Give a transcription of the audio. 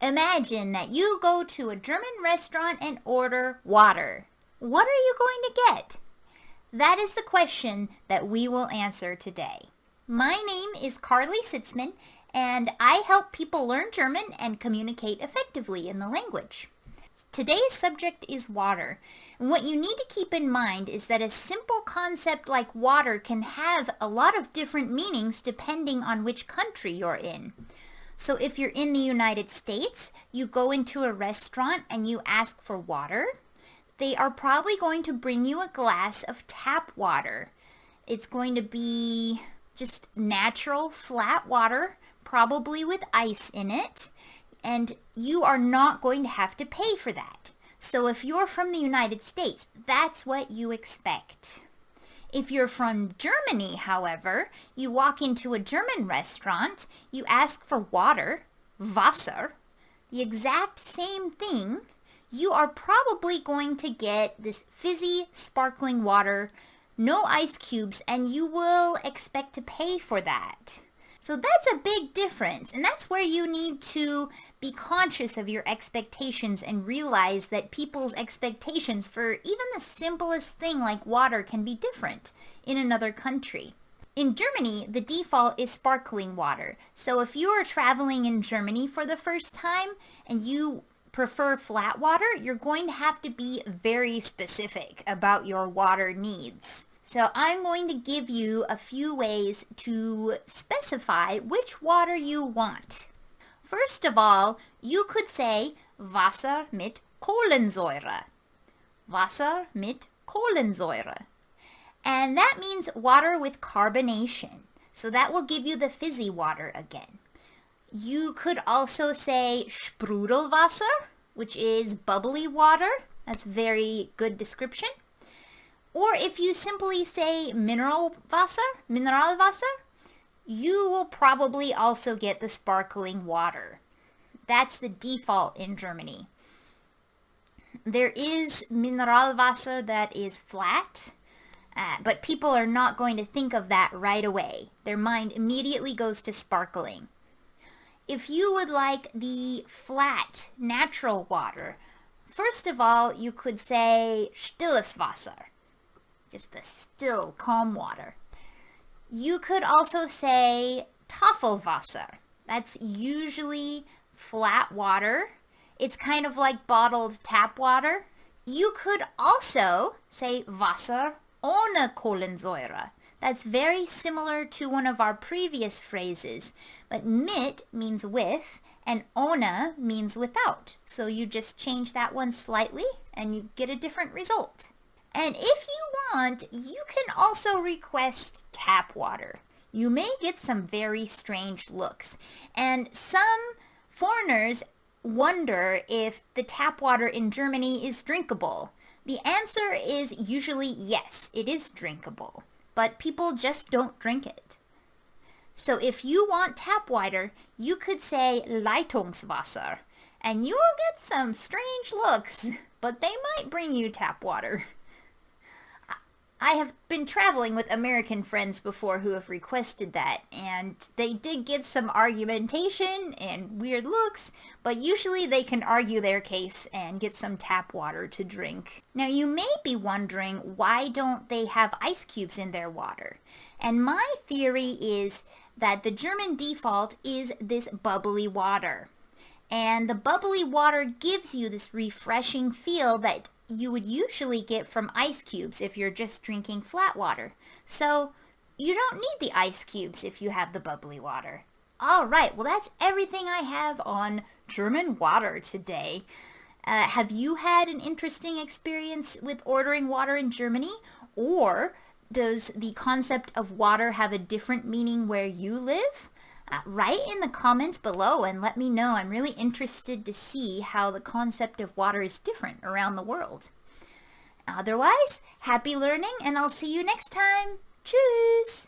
Imagine that you go to a German restaurant and order water. What are you going to get? That is the question that we will answer today. My name is Carlie Sitzman, and I help people learn German and communicate effectively in the language. Today's subject is water. And what you need to keep in mind is that a simple concept like water can have a lot of different meanings depending on which country you're in. So if you're in the United States, you go into a restaurant and you ask for water, they are probably going to bring you a glass of tap water. It's going to be just natural, flat water, probably with ice in it, and you are not going to have to pay for that. So if you're from the United States, that's what you expect. If you're from Germany, however, you walk into a German restaurant, you ask for water, Wasser, the exact same thing, you are probably going to get this fizzy, sparkling water, no ice cubes, and you will expect to pay for that. So that's a big difference, and that's where you need to be conscious of your expectations and realize that people's expectations for even the simplest thing like water can be different in another country. In Germany, the default is sparkling water. So if you are traveling in Germany for the first time and you prefer flat water, you're going to have to be very specific about your water needs. So I'm going to give you a few ways to specify which water you want. First of all, you could say Wasser mit Kohlensäure. Wasser mit Kohlensäure. And that means water with carbonation. So that will give you the fizzy water again. You could also say Sprudelwasser, which is bubbly water. That's a very good description. Or if you simply say Mineralwasser, you will probably also get the sparkling water. That's the default in Germany. There is Mineralwasser that is flat, but people are not going to think of that right away. Their mind immediately goes to sparkling. If you would like the flat, natural water, first of all, you could say Stilles Wasser. Just the still, calm water. You could also say Tafelwasser. That's usually flat water. It's kind of like bottled tap water. You could also say Wasser ohne Kohlensäure. That's very similar to one of our previous phrases, but mit means with and ohne means without. So you just change that one slightly and you get a different result. And if you want, you can also request tap water. You may get some very strange looks, and some foreigners wonder if the tap water in Germany is drinkable. The answer is usually yes, it is drinkable, but people just don't drink it. So if you want tap water, you could say Leitungswasser, and you will get some strange looks, but they might bring you tap water. I have been traveling with American friends before who have requested that, and they did get some argumentation and weird looks, but usually they can argue their case and get some tap water to drink. Now you may be wondering, why don't they have ice cubes in their water? And my theory is that the German default is this bubbly water. And the bubbly water gives you this refreshing feel that you would usually get from ice cubes if you're just drinking flat water. So you don't need the ice cubes if you have the bubbly water. All right, well that's everything I have on German water today. Have you had an interesting experience with ordering water in Germany? Or does the concept of water have a different meaning where you live? Write in the comments below and let me know. I'm really interested to see how the concept of water is different around the world. Otherwise, happy learning, and I'll see you next time. Tschüss!